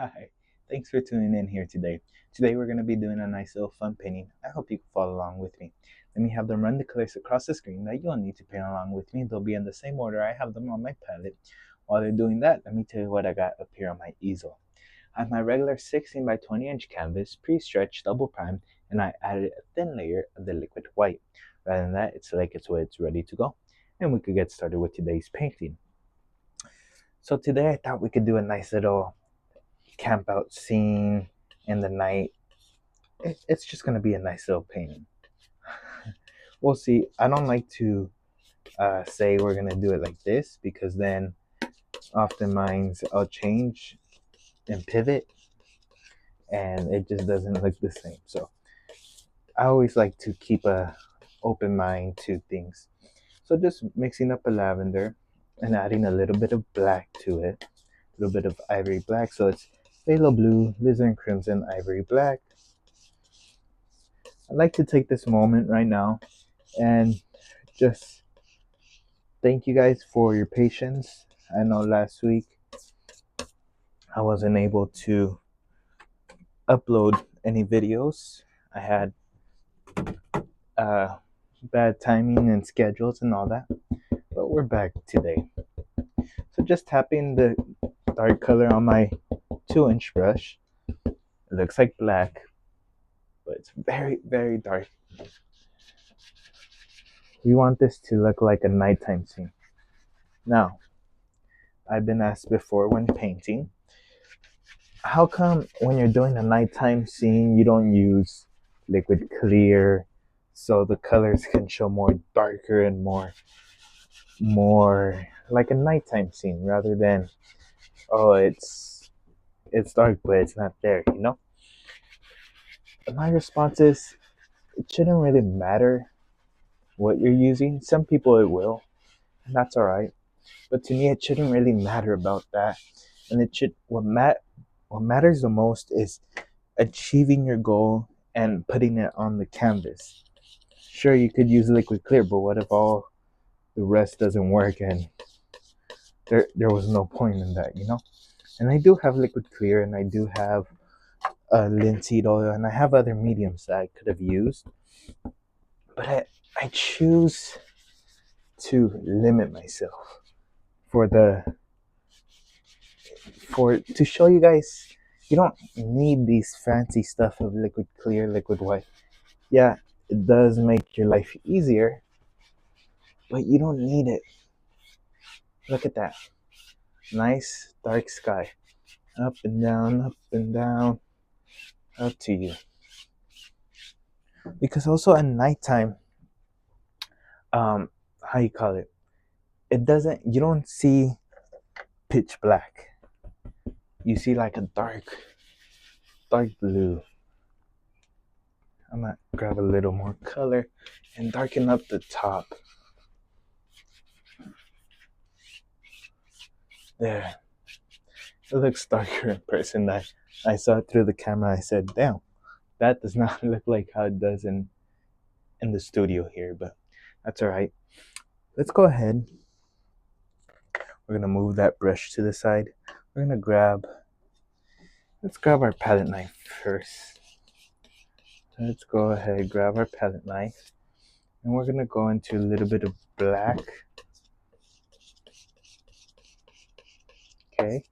Hi, thanks for tuning in here today. Today we're going to be doing a nice little fun painting. I hope you can follow along with me. Let me have them run the colors across the screen that you'll need to paint along with me. They'll be in the same order I have them on my palette. While they're doing that, let me tell you what I got up here on my easel. I have my regular 16 by 20 inch canvas, pre-stretched, double primed, and I added a thin layer of the liquid white. Rather than that, it's like it's ready to go. And we could get started with today's painting. So today I thought we could do a nice little camp out scene in the night. It's just gonna be a nice little painting. We'll see. I don't like to say we're gonna do it like this because then often minds I'll change and pivot and it just doesn't look the same. So I always like to keep a open mind to things. So just mixing up a lavender and adding a little bit of black to it, a little bit of ivory black. So it's phthalo blue, alizarin crimson, ivory black. I'd like to take this moment right now and just thank you guys for your patience. I know last week I wasn't able to upload any videos. I had bad timing and schedules and all that, but we're back today. So just tapping the dark color on my 2-inch brush. It looks like black, but it's very, very dark. We want this to look like a nighttime scene. Now, I've been asked before when painting, how come when you're doing a nighttime scene you don't use liquid clear so the colors can show more darker and more like a nighttime scene rather than it's dark but it's not there, you know? My response is it shouldn't really matter what you're using. Some people it will, and that's all right. But to me, it shouldn't really matter about that. And it should what matters the most is achieving your goal and putting it on the canvas. Sure, you could use liquid clear, but what if all the rest doesn't work and there was no point in that, you know? And I do have liquid clear, and I do have linseed oil, and I have other mediums that I could have used, but I choose to limit myself to show you guys you don't need these fancy stuff of liquid clear, liquid white. Yeah, it does make your life easier, but you don't need it. Look at that. Nice dark sky. Up and down, up and down. Up to you. Because also at nighttime, how you call it? You don't see pitch black. You see like a dark blue. I'm gonna grab a little more color and darken up the top. There. It looks darker in person. I saw it through the camera. I said, damn, that does not look like how it does in the studio here, but that's all right. Let's go ahead. We're gonna move that brush to the side. Let's grab our palette knife first. Let's go ahead, grab our palette knife, and we're gonna go into a little bit of black. Okay,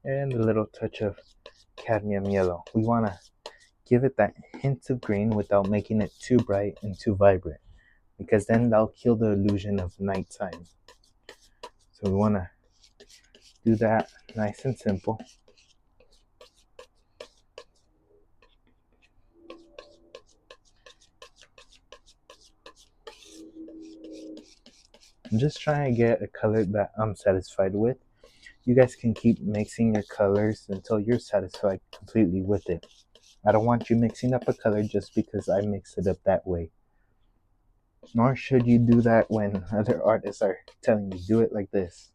and a little touch of cadmium yellow. We wanna give it that hint of green without making it too bright and too vibrant, because then that'll kill the illusion of nighttime. So we wanna do that nice and simple. I'm just trying to get a color that I'm satisfied with. You guys can keep mixing your colors until you're satisfied completely with it. I don't want you mixing up a color just because I mix it up that way. Nor should you do that when other artists are telling you do it like this.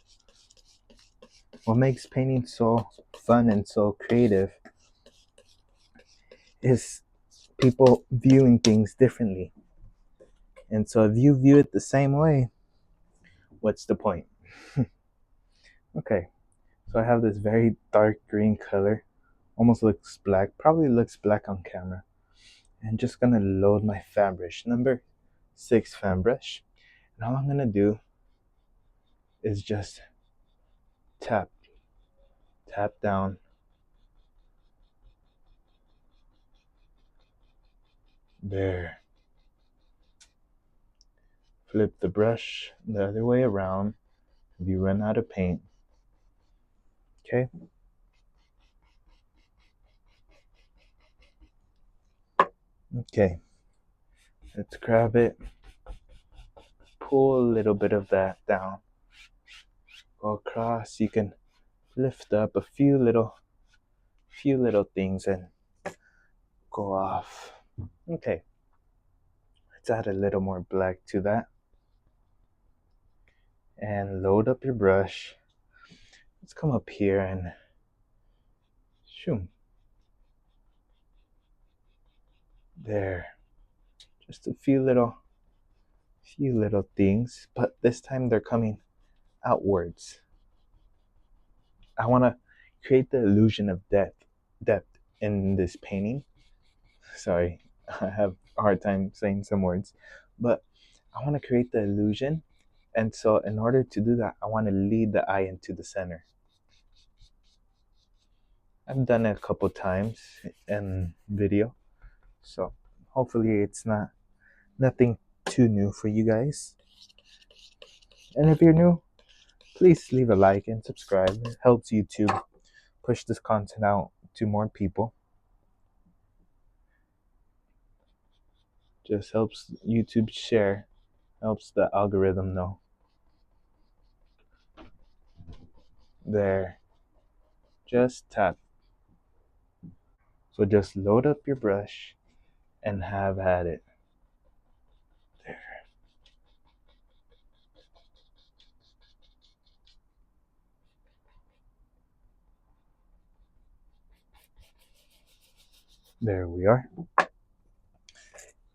What makes painting so fun and so creative is people viewing things differently. And so if you view it the same way, what's the point? Okay, so I have this very dark green color. Almost looks black, probably looks black on camera. And just gonna load my fan brush, number 6 fan brush. And all I'm gonna do is just tap down. There. Flip the brush the other way around if you run out of paint. Okay. Okay. Let's grab it. Pull a little bit of that down. Go across. You can lift up a few little things and go off. Okay. Let's add a little more black to that. And load up your brush. Let's come up here and shoom. There. Just a few little things, but this time they're coming outwards. I want to create the illusion of depth in this painting. Sorry, I have a hard time saying some words, but I want to create the illusion, and so in order to do that, I want to lead the eye into the center. I've done it a couple times in video, so hopefully it's nothing too new for you guys. And if you're new, please leave a like and subscribe. It helps YouTube push this content out to more people. Just helps YouTube share, helps the algorithm know. There. Just tap. So just load up your brush and have at it. There. There we are.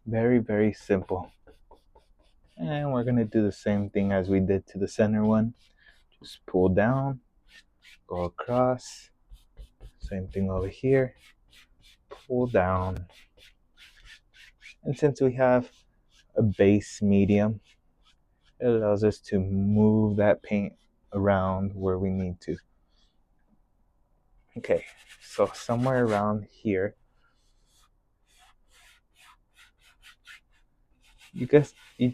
Very, very simple. And we're going to do the same thing as we did to the center one. Just pull down, go across. Same thing over here. Pull down. And since we have a base medium, it allows us to move that paint around where we need to. Okay, so somewhere around here, you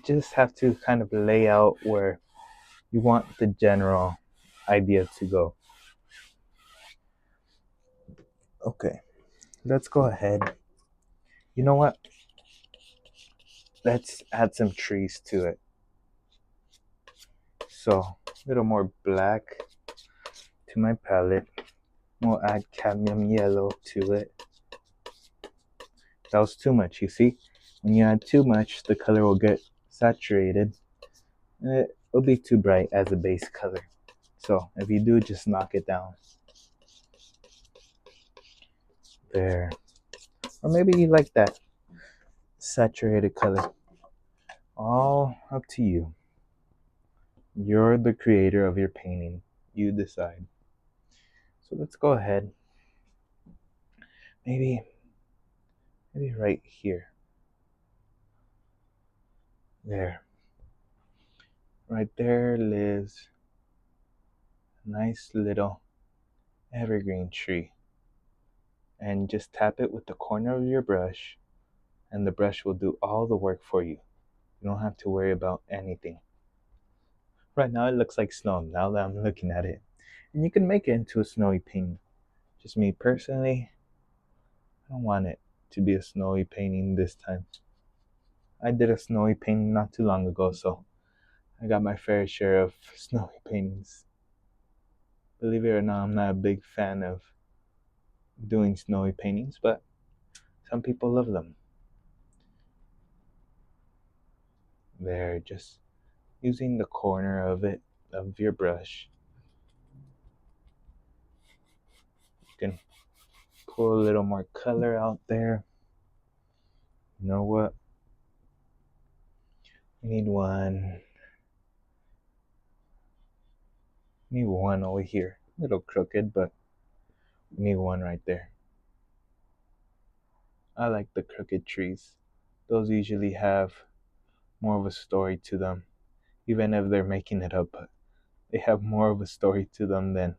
just have to kind of lay out where you want the general idea to go. Okay, let's go ahead. You know what? Let's add some trees to it. So a little more black to my palette. We'll add cadmium yellow to it. That was too much, you see? When you add too much, the color will get saturated and it'll be too bright as a base color. So if you do, just knock it down. There. Or maybe you like that saturated color. All up to you. You're the creator of your painting. You decide. So let's go ahead. Maybe right here. There. Right there lives a nice little evergreen tree. And just tap it with the corner of your brush, and the brush will do all the work for you. You don't have to worry about anything. Right now it looks like snow now that I'm looking at it. And you can make it into a snowy painting. Just me personally, I don't want it to be a snowy painting this time. I did a snowy painting not too long ago, so I got my fair share of snowy paintings. Believe it or not, I'm not a big fan of doing snowy paintings, but some people love them. There, just using the corner of your brush. You can pull a little more color out there. You know what? We need one. We need one over here. A little crooked, but Need one right there. I like the crooked trees. Those usually have more of a story to them, even if they're making it up. They have more of a story to them than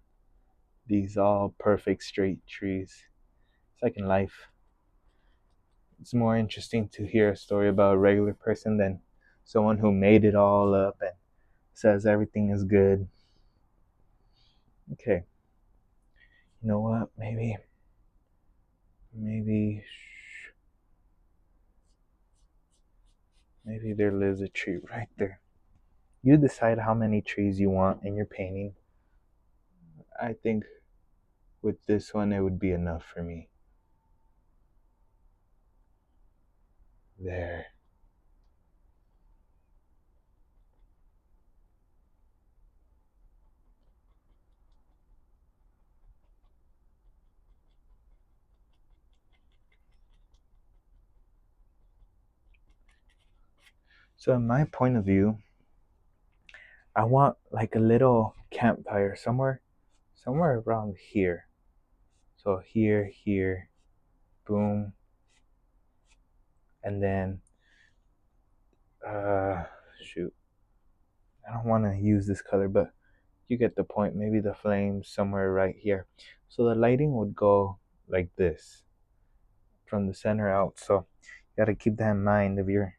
these all perfect straight trees. It's like in life. It's more interesting to hear a story about a regular person than someone who made it all up and says everything is good. Okay, you know what? Maybe there lives a tree right there. You decide how many trees you want in your painting. I think with this one it would be enough for me. There. So in my point of view, I want like a little campfire somewhere around here. So here, boom, and then shoot. I don't want to use this color, but you get the point. Maybe the flames somewhere right here. So the lighting would go like this from the center out. So you got to keep that in mind if you're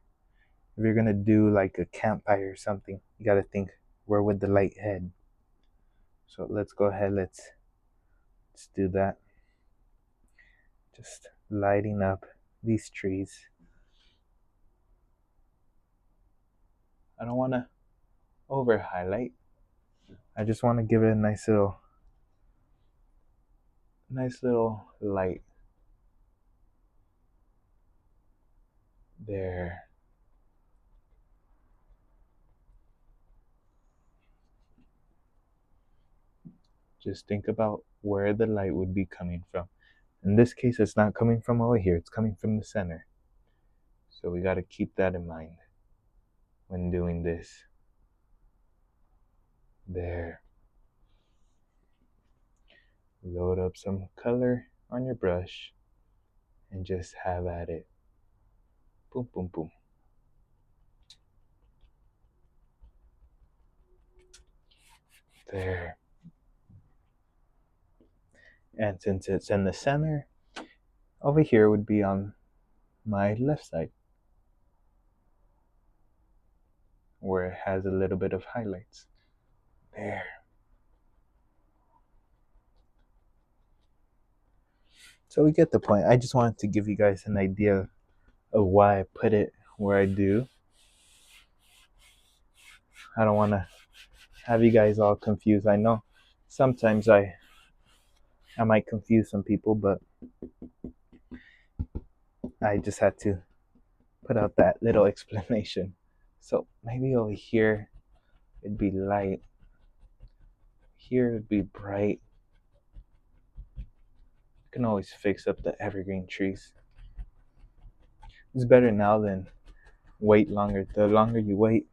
going to do like a campfire or something. You got to think, where would the light head? So let's go ahead, let's do that. Just lighting up these trees. I don't want to over highlight. I just want to give it a nice little light there. Just think about where the light would be coming from. In this case, it's not coming from over here, it's coming from the center. So we got to keep that in mind when doing this. There. Load up some color on your brush and just have at it. Boom, boom, boom. There. And since it's in the center, over here would be on my left side, where it has a little bit of highlights. There. So we get the point. I just wanted to give you guys an idea of why I put it where I do. I don't want to have you guys all confused. I know sometimes I might confuse some people, but I just had to put out that little explanation. So maybe over here it'd be light. Here it'd be bright. You can always fix up the evergreen trees. It's better now than wait longer. The longer you wait,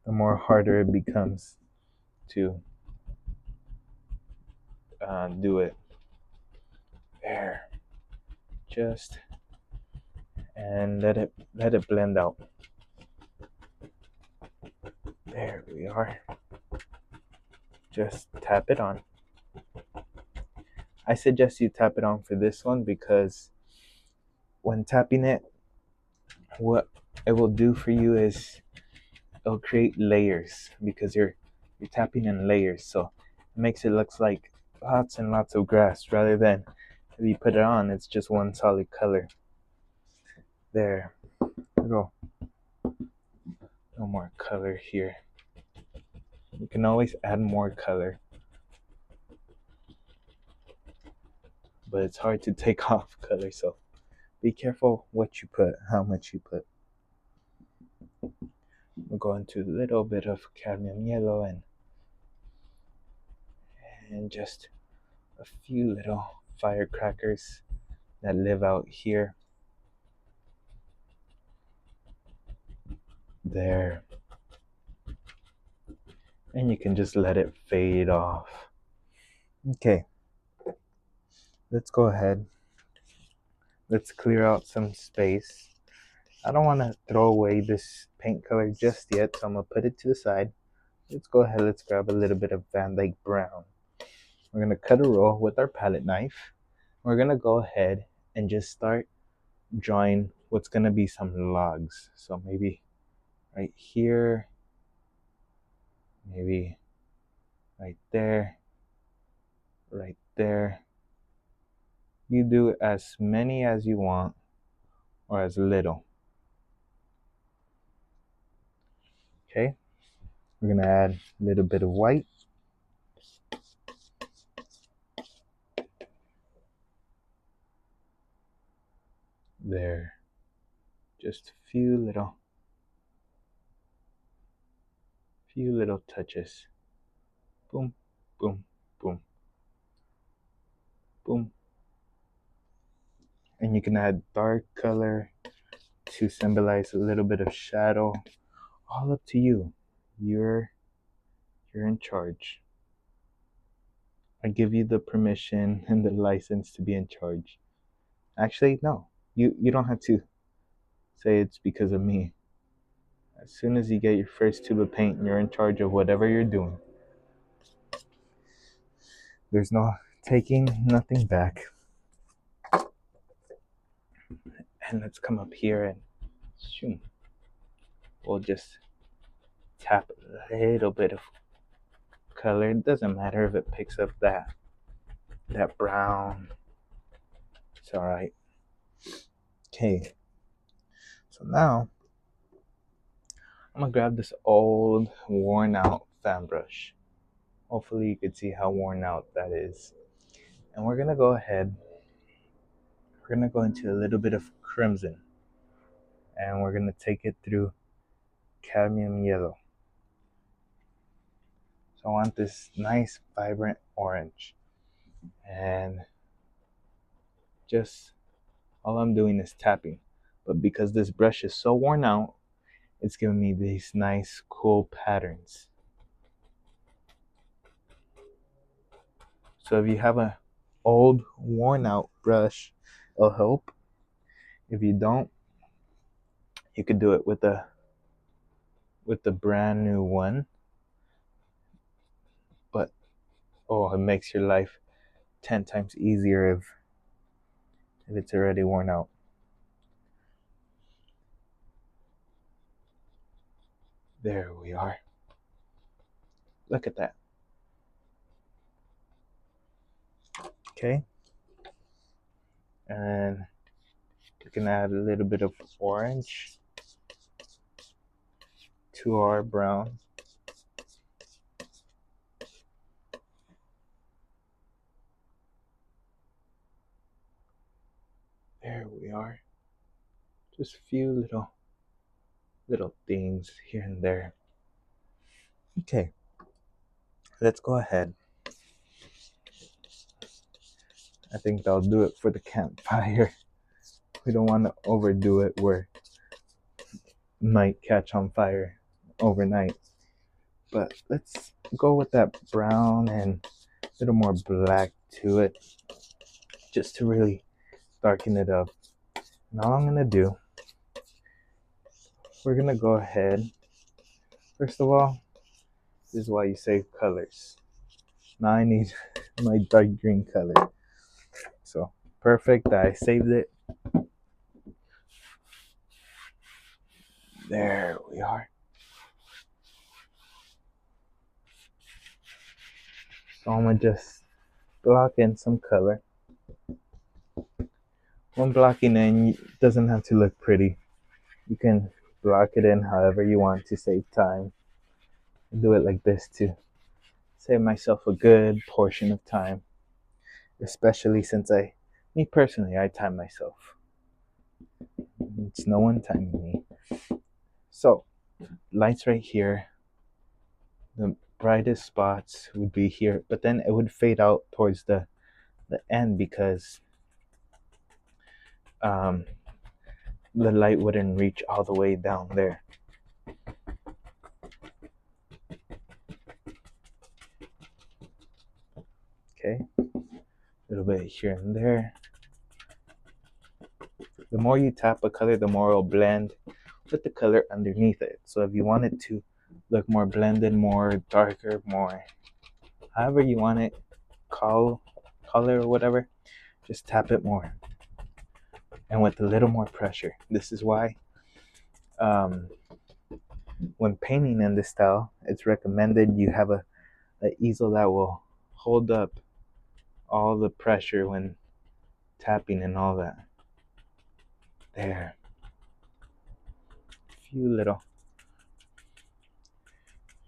the more harder it becomes to do it. There. Just and let it blend out. There we are. Just tap it on. I suggest you tap it on for this one because when tapping it, what it will do for you is it'll create layers because you're tapping in layers, so it makes it look like lots and lots of grass rather than if you put it on it's just one solid color. There. No more color here. You can always add more color, but it's hard to take off color, so be careful what you put, how much you put. We'll go into a little bit of cadmium yellow and just a few little firecrackers that live out here. There. And you can just let it fade off. Okay. let's go ahead. Let's clear out some space. I don't want to throw away this paint color just yet, so I'm going to put it to the side. Let's go ahead, let's grab a little bit of Van Dyke brown. We're going to cut a roll with our palette knife. We're going to go ahead and just start drawing what's going to be some logs. So maybe right here, maybe right there, right there. You do as many as you want or as little. Okay, we're going to add a little bit of white. There, just a few little touches. Boom, boom, boom, boom. And you can add dark color to symbolize a little bit of shadow. All up to you. You're in charge. I give you the permission and the license to be in charge. Actually, no. You don't have to say it's because of me. As soon as you get your first tube of paint, you're in charge of whatever you're doing. There's no taking nothing back. And let's come up here and shoom. We'll just tap a little bit of color. It doesn't matter if it picks up that brown. It's all right. Okay. So now I'm gonna grab this old worn out fan brush. Hopefully you can see how worn out that is. And we're gonna go ahead. We're gonna go into a little bit of crimson. And we're gonna take it through cadmium yellow. So I want this nice vibrant orange. And just all I'm doing is tapping. But because this brush is so worn out, it's giving me these nice cool patterns. So if you have an old worn out brush, it'll help. If you don't, you could do it with the brand new one. But it makes your life 10 times easier if it's already worn out. There we are. Look at that. Okay. And you can add a little bit of orange to our brown. There we are. Just a few little things here and there. Okay. Let's go ahead. I think that'll do it for the campfire. We don't want to overdo it where it might catch on fire overnight. But let's go with that brown and a little more black to it, just to really darken it up. And all I'm gonna do, we're gonna go ahead. First of all, this is why you save colors. Now I need my dark green color. So perfect that I saved it. There we are. So I'm gonna just block in some color. When blocking in, it doesn't have to look pretty. You can block it in however you want to save time. I do it like this to save myself a good portion of time. Especially since me personally, I time myself. It's no one timing me. So, lights right here. The brightest spots would be here, but then it would fade out towards the end because the light wouldn't reach all the way down there. Okay, little bit here and there. The more you tap a color, the more it'll blend with the color underneath it. So if you want it to look more blended, more darker, more however you want it, color or whatever, just tap it more and with a little more pressure. This is why when painting in this style, it's recommended you have a easel that will hold up all the pressure when tapping and all that. There. A few little.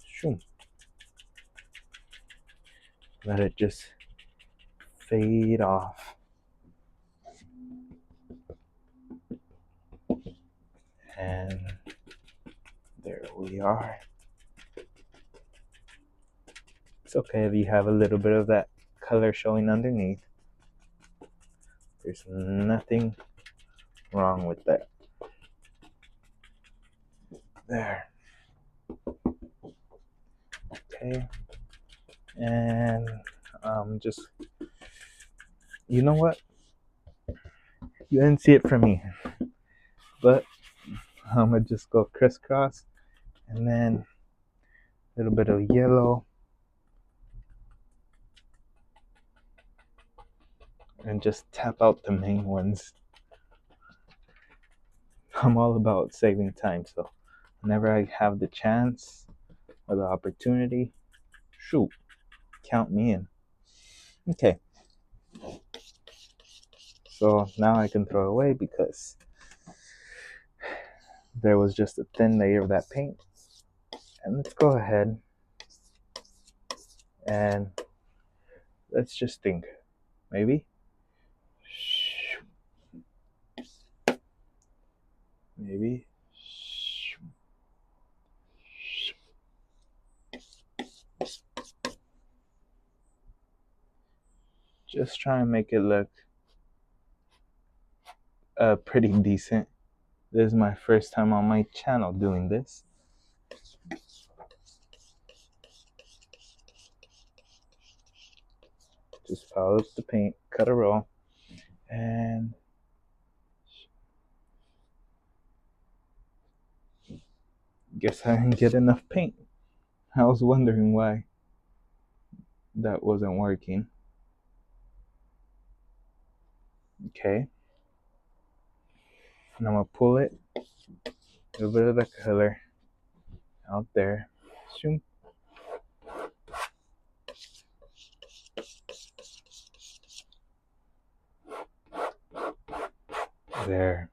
Shoom. Let it just fade off. And there we are. It's okay if you have a little bit of that color showing underneath. There's nothing wrong with that. There. Okay. And just, you know what? You didn't see it from me, but I'm gonna just go crisscross and then a little bit of yellow and just tap out the main ones. I'm all about saving time, so whenever I have the chance or the opportunity, shoot, count me in. Okay, so now I can throw it away because there was just a thin layer of that paint. And let's go ahead and let's just think. Maybe just try and make it look pretty decent. This is my first time on my channel doing this. Just pile up the paint, cut a roll, and guess I didn't get enough paint. I was wondering why that wasn't working. Okay. And I'm gonna pull it, a little bit of the color out there. Shoom. There.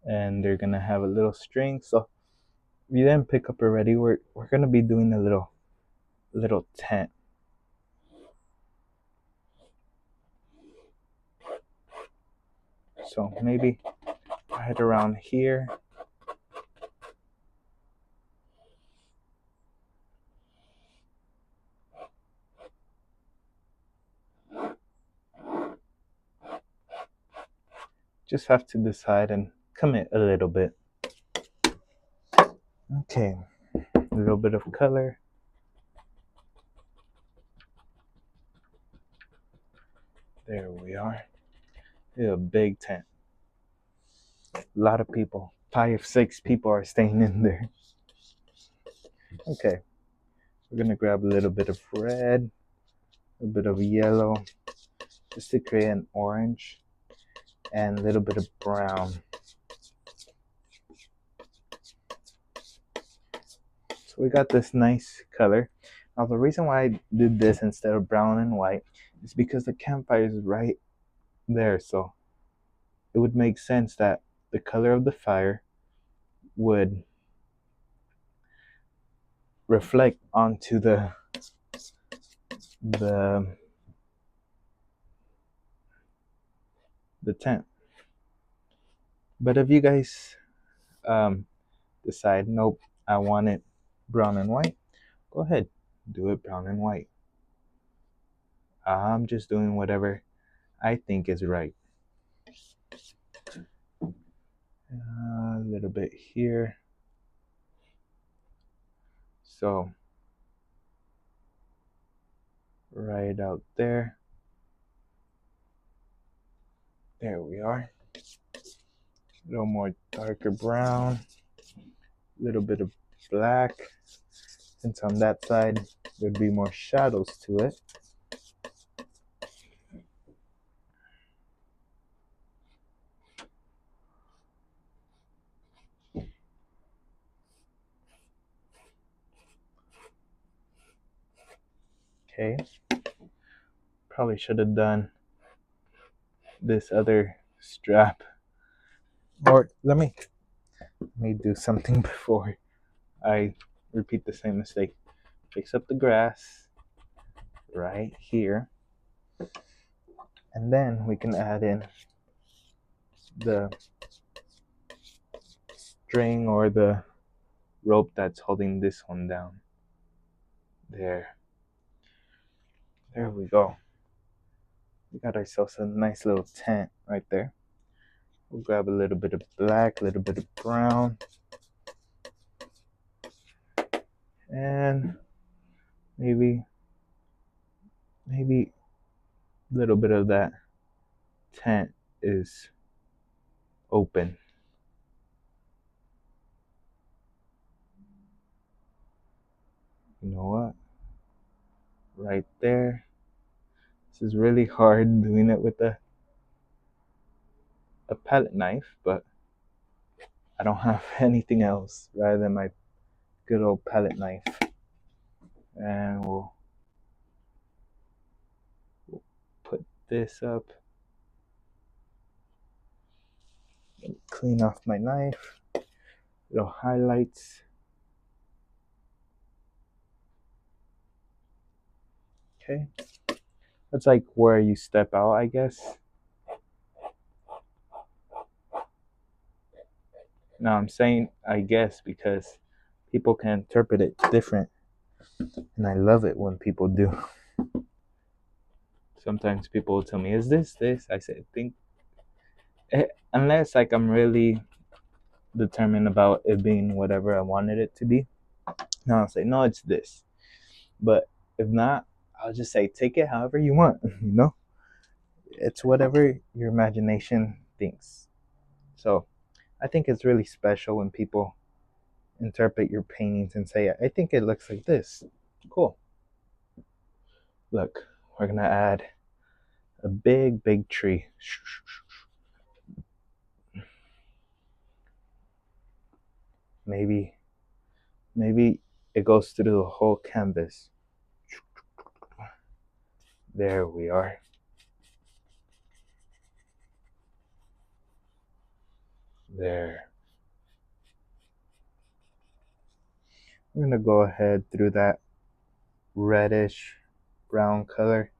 And they're gonna have a little string. So if you didn't pick up already, we're gonna be doing a little tent. So maybe right around here. Just have to decide and commit a little bit. Okay, a little bit of color. There we are. It's a big tent. A lot of people, 5, 6 people are staying in there. Okay, we're gonna grab a little bit of red, a bit of yellow, just to create an orange, and a little bit of brown. So we got this nice color. Now the reason why I did this instead of brown and white is because the campfire is right there, so it would make sense that the color of the fire would reflect onto the tent. But if you guys decide, nope, I want it brown and white, go ahead, do it brown and white. I'm just doing whatever I think is right. A little bit here. So right out there. There we are. A little more darker brown. A little bit of black. Since on that side there'd be more shadows to it. Okay. Probably should have done this other strap. Or let me do something before I repeat the same mistake. Fix up the grass right here. And then we can add in the string or the rope that's holding this one down. There we go. We got ourselves a nice little tent right there. We'll grab a little bit of black, a little bit of brown, and maybe a little bit of that tent is open. You know what? Right there. This is really hard doing it with a palette knife, but I don't have anything else rather than my good old palette knife. And we'll put this up. Clean off my knife. Little highlights. Okay. That's like where you step out, I guess. Now I'm saying I guess because people can interpret it different. And I love it when people do. Sometimes people will tell me, is this? I say, think. Unless like I'm really determined about it being whatever I wanted it to be. Now I'll say, no, it's this. But if not, I'll just say, take it however you want, you know? It's whatever your imagination thinks. So I think it's really special when people interpret your paintings and say, I think it looks like this. Cool. Look, we're gonna add a big tree. Maybe it goes through the whole canvas. There we are. There. We're gonna go ahead through that reddish brown color.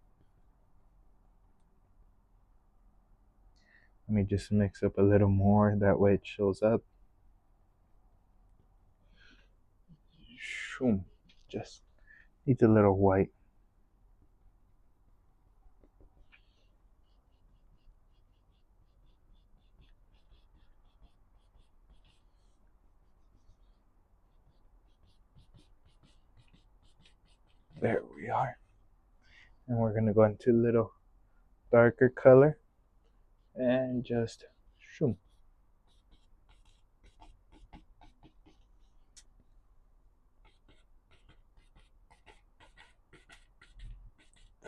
Let me just mix up a little more, that way it shows up. Just needs a little white. There we are. And we're gonna go into a little darker color and just shoom.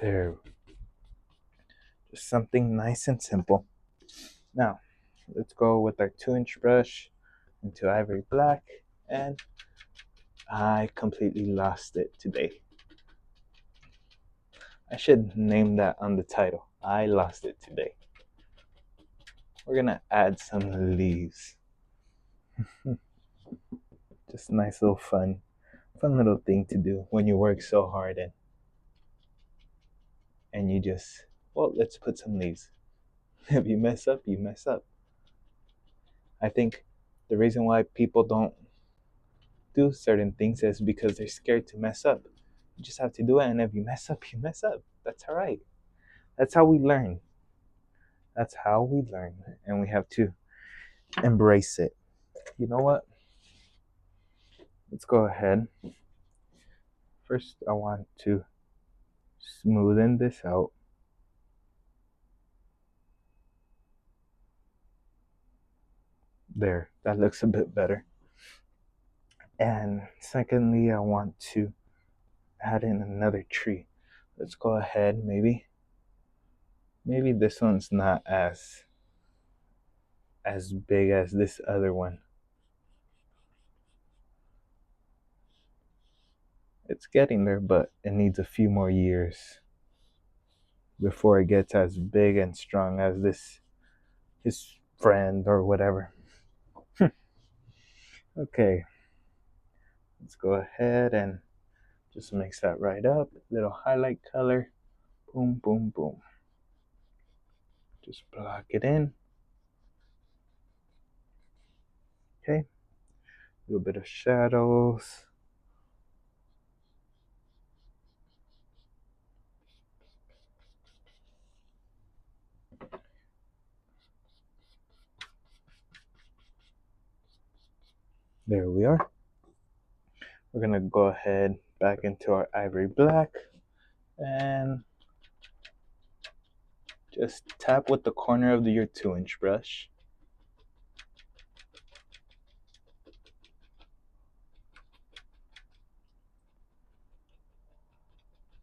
There. Just something nice and simple. Now, let's go with our 2-inch brush into ivory black, and I completely lost it today. I should name that on the title. I lost it today. We're gonna add some leaves. Just a nice little fun little thing to do when you work so hard and you just, well, let's put some leaves. If you mess up, you mess up. I think the reason why people don't do certain things is because they're scared to mess up. You just have to do it, and if you mess up, you mess up. That's all right. That's how we learn. And we have to embrace it. You know what? Let's go ahead. First, I want to smoothen this out. There, that looks a bit better. And secondly, I want to add in another tree. Let's go ahead, maybe this one's not as big as this other one. It's getting there, but it needs a few more years before it gets as big and strong as his friend or whatever. Okay, let's go ahead and just mix that right up. Little highlight color. Boom, boom, boom. Just block it in. Okay. A little bit of shadows. There we are. We're going to go ahead back into our ivory black and just tap with the corner of your 2-inch brush.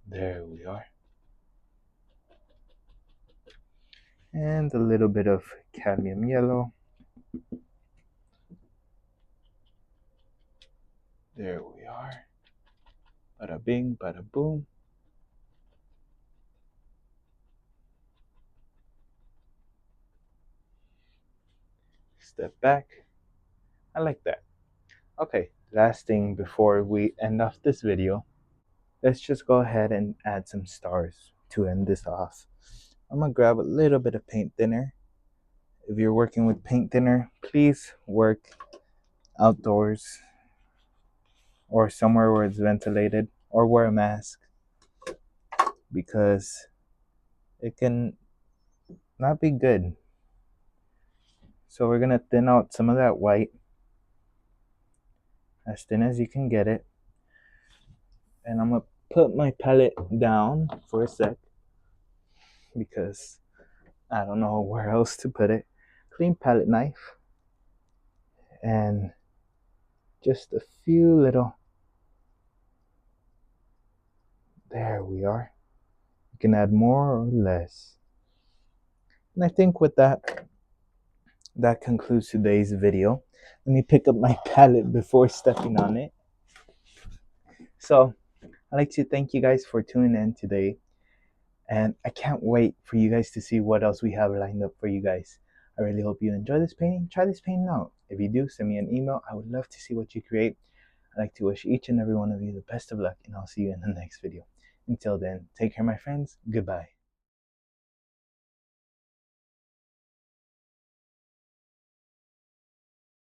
There we are. And a little bit of cadmium yellow. There we are. Bada bing, bada boom. Step back. I like that. Okay, last thing before we end off this video, let's just go ahead and add some stars to end this off. I'm gonna grab a little bit of paint thinner. If you're working with paint thinner, please work outdoors or somewhere where it's ventilated, or wear a mask, because it can not be good. So we're gonna thin out some of that white, as thin as you can get it. And I'm gonna put my palette down for a sec, because I don't know where else to put it. Clean palette knife, and just a few little, there we are. You can add more or less. And I think with that concludes today's video. Let me pick up my palette before stepping on it. So I'd like to thank you guys for tuning in today, and I can't wait for you guys to see what else we have lined up for you guys. I really hope you enjoy this painting. Try this painting out. If you do, send me an email. I would love to see what you create. I'd like to wish each and every one of you the best of luck, and I'll see you in the next video. Until then, take care, my friends. Goodbye.